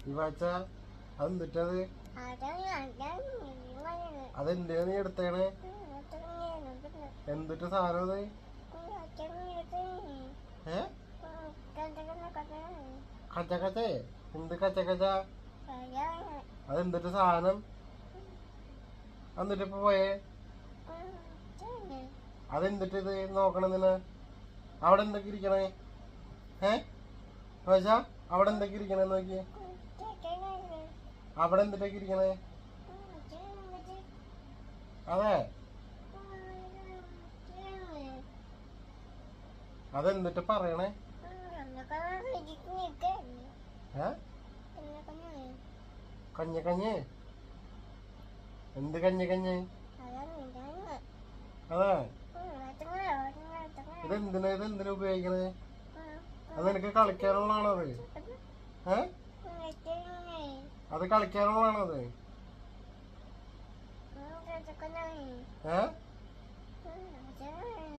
ഈ വാച്ച അതെന്തിട്ടത്? അതെന്തിനാ നീ എടുത്തേണേ? എന്തിട്ട് സാധനം അത്? കച്ചക്കച്ചേ? എന്ത് കച്ചക്കച്ച? അതെന്തിട്ട് സാധനം? എന്നിട്ട് ഇപ്പൊ പോയേ? അതെന്തിട്ട് ഇത് നോക്കണെന്തിനാ? അവിടെ എന്തൊക്കെ ഇരിക്കണേ? വാച്ച അവിടെ എന്തൊക്കെ ഇരിക്കണേ നോക്കി. അവിടെ എന്തിട്ടൊക്കെ ഇരിക്കണേ? അതെ, അതെന്തിട്ട് പറയണേ? കഞ്ഞി കഞ്ഞി? എന്ത് കഞ്ഞി കഞ്ഞി? അതെ, ഇതെന്തിനാ ഉപയോഗിക്കണേ? അത് നിനക്ക് കളിക്കാനുള്ളതാണോ അത്? അത് കളിക്കാനുള്ളതാണോ അത്?